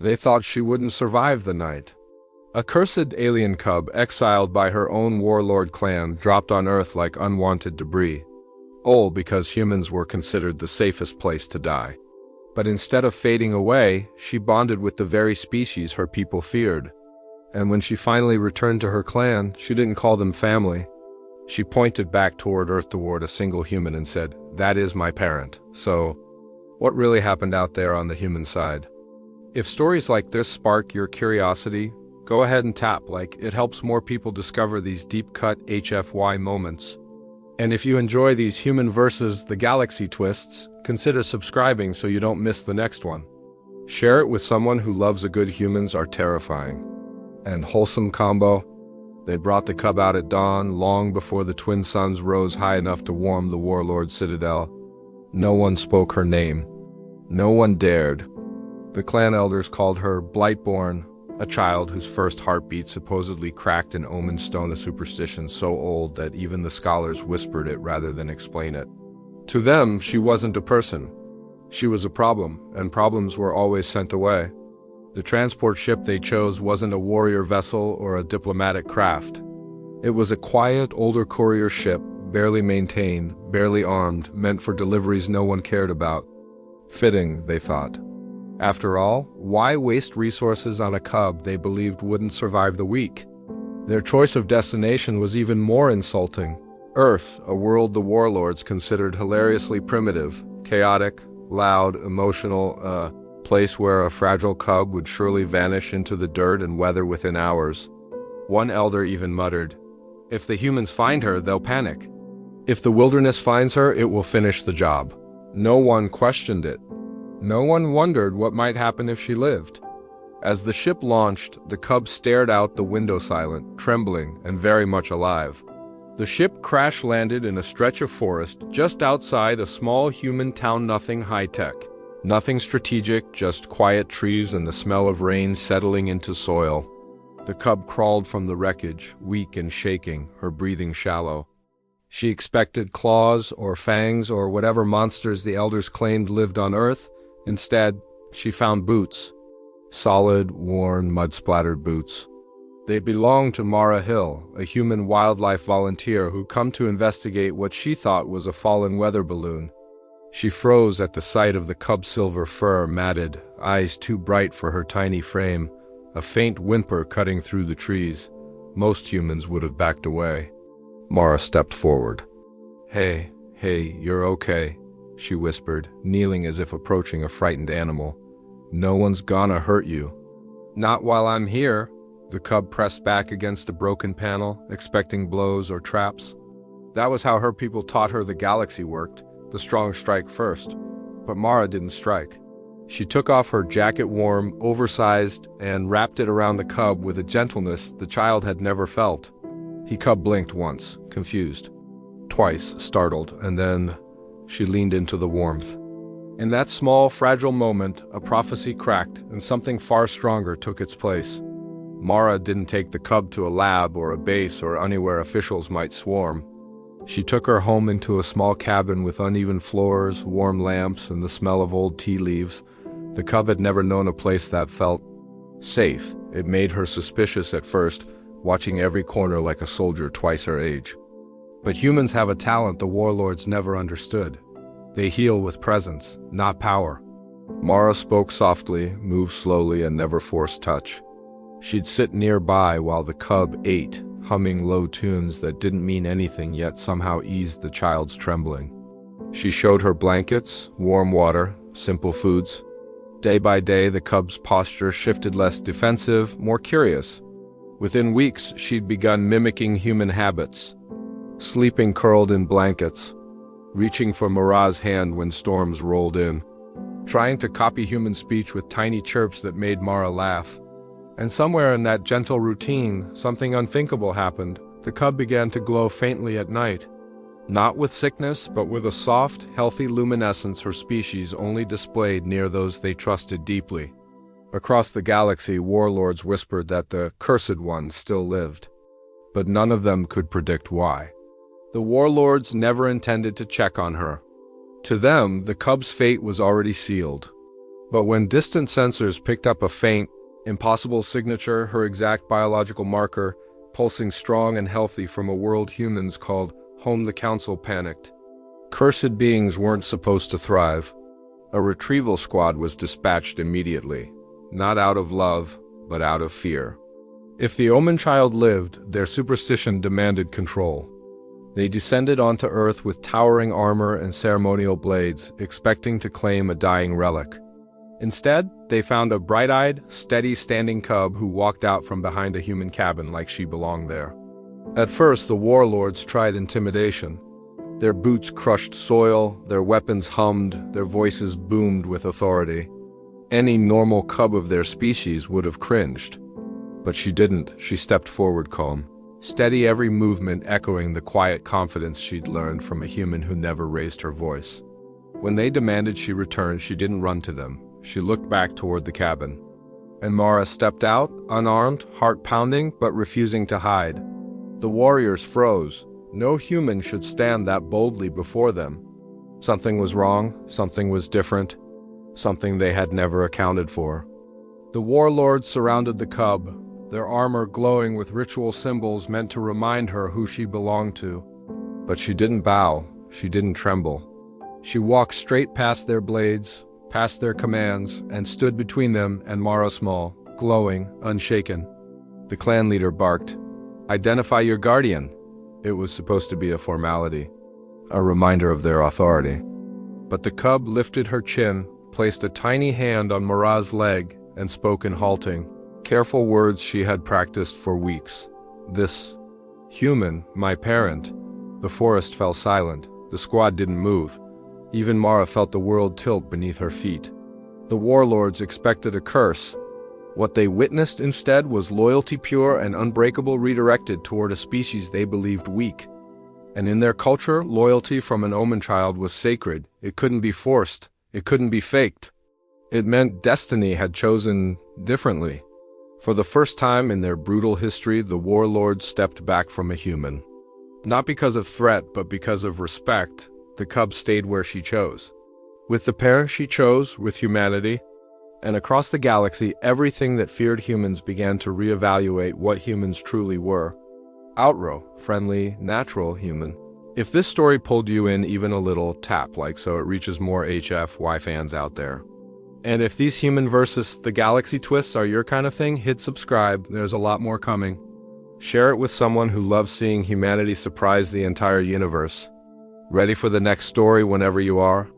They thought she wouldn't survive the night. A cursed alien cub exiled by her own warlord clan dropped on Earth like unwanted debris. All because humans were considered the safest place to die. But instead of fading away, she bonded with the very species her people feared. And when she finally returned to her clan, she didn't call them family. She pointed back toward Earth toward a single human and said, "That is my parent." So, what really happened out there on the human side? If stories like this spark your curiosity, go ahead and tap like. It helps more people discover these deep-cut HFY moments. And if you enjoy these human versus the galaxy twists, consider subscribing so you don't miss the next one. Share it with someone who loves a good. Humans are terrifying. And wholesome combo. They brought the cub out at dawn, long before the twin suns rose high enough to warm the warlord citadel. No one spoke her name. No one dared. The clan elders called her Blightborn, a child whose first heartbeat supposedly cracked an omen stone, a superstition so old that even the scholars whispered it rather than explain it. To them, she wasn't a person. She was a problem, and problems were always sent away. The transport ship they chose wasn't a warrior vessel or a diplomatic craft. It was a quiet, older courier ship, barely maintained, barely armed, meant for deliveries no one cared about. Fitting, they thought. After all, why waste resources on a cub they believed wouldn't survive the week? Their choice of destination was even more insulting. Earth, a world the warlords considered hilariously primitive, chaotic, loud, emotional, a place where a fragile cub would surely vanish into the dirt and weather within hours. One elder even muttered, "If the humans find her, they'll panic. If the wilderness finds her, it will finish the job." No one questioned it. No one wondered what might happen if she lived. As the ship launched, the cub stared out the window silent, trembling, and very much alive. The ship crash-landed in a stretch of forest just outside a small human town. Nothing high-tech. Nothing strategic, just quiet trees and the smell of rain settling into soil. The cub crawled from the wreckage, weak and shaking, her breathing shallow. She expected claws or fangs or whatever monsters the elders claimed lived on Earth. Instead, she found boots. Solid, worn, mud-splattered boots. They belonged to Mara Hill, a human wildlife volunteer who'd come to investigate what she thought was a fallen weather balloon. She froze at the sight of the cub's silver fur, matted, eyes too bright for her tiny frame, a faint whimper cutting through the trees. Most humans would have backed away. Mara stepped forward. Hey, you're okay," she whispered, kneeling as if approaching a frightened animal. "No one's gonna hurt you." "Not while I'm here." The cub pressed back against the broken panel, expecting blows or traps. That was how her people taught her the galaxy worked. The strong strike first. But Mara didn't strike. She took off her jacket, warm, oversized, and wrapped it around the cub with a gentleness the child had never felt. Cub blinked once, confused. Twice, startled, and then she leaned into the warmth. In that small, fragile moment, a prophecy cracked, and something far stronger took its place. Mara didn't take the cub to a lab or a base or anywhere officials might swarm. She took her home into a small cabin with uneven floors, warm lamps, and the smell of old tea leaves. The cub had never known a place that felt safe. It made her suspicious at first, watching every corner like a soldier twice her age. But humans have a talent the warlords never understood. They heal with presence, not power. Mara spoke softly, moved slowly, and never forced touch. She'd sit nearby while the cub ate, humming low tunes that didn't mean anything yet somehow eased the child's trembling. She showed her blankets, warm water, simple foods. Day by day, the cub's posture shifted, less defensive, more curious. Within weeks, she'd begun mimicking human habits. Sleeping curled in blankets, reaching for Mara's hand when storms rolled in, trying to copy human speech with tiny chirps that made Mara laugh. And somewhere in that gentle routine, something unthinkable happened. The cub began to glow faintly at night. Not with sickness, but with a soft, healthy luminescence her species only displayed near those they trusted deeply. Across the galaxy, warlords whispered that the cursed one still lived. But none of them could predict why. The warlords never intended to check on her. To them, the cub's fate was already sealed. But when distant sensors picked up a faint, impossible signature, her exact biological marker, pulsing strong and healthy from a world humans called home, the council panicked. Cursed beings weren't supposed to thrive. A retrieval squad was dispatched immediately, not out of love, but out of fear. If the Omen child lived, their superstition demanded control. They descended onto Earth with towering armor and ceremonial blades, expecting to claim a dying relic. Instead, they found a bright-eyed, steady-standing cub who walked out from behind a human cabin like she belonged there. At first, the warlords tried intimidation. Their boots crushed soil, their weapons hummed, their voices boomed with authority. Any normal cub of their species would have cringed. But she didn't. She stepped forward calm, steady, every movement echoing the quiet confidence she'd learned from a human who never raised her voice. When they demanded she return, she didn't run to them. She looked back toward the cabin. And Mara stepped out, unarmed, heart pounding, but refusing to hide. The warriors froze. No human should stand that boldly before them. Something was wrong, something was different, something they had never accounted for. The warlords surrounded the cub, their armor glowing with ritual symbols meant to remind her who she belonged to. But she didn't bow, she didn't tremble. She walked straight past their blades, past their commands, and stood between them and Mara Small, glowing, unshaken. The clan leader barked, "Identify your guardian." It was supposed to be a formality, a reminder of their authority. But the cub lifted her chin, placed a tiny hand on Mara's leg, and spoke in halting, careful words she had practiced for weeks. "This human, my parent." The forest fell silent. The squad didn't move. Even Mara felt the world tilt beneath her feet. The warlords expected a curse. What they witnessed instead was loyalty pure and unbreakable, redirected toward a species they believed weak. And in their culture, loyalty from an Omen child was sacred. It couldn't be forced. It couldn't be faked. It meant destiny had chosen differently. For the first time in their brutal history, the warlords stepped back from a human. Not because of threat, but because of respect. The cub stayed where she chose. With the parent she chose, with humanity. And across the galaxy, everything that feared humans began to reevaluate what humans truly were. Outrow, friendly, natural human. If this story pulled you in even a little, tap like so it reaches more HFY fans out there. And if these human versus the galaxy twists are your kind of thing, hit subscribe. There's a lot more coming. Share it with someone who loves seeing humanity surprise the entire universe. Ready for the next story whenever you are?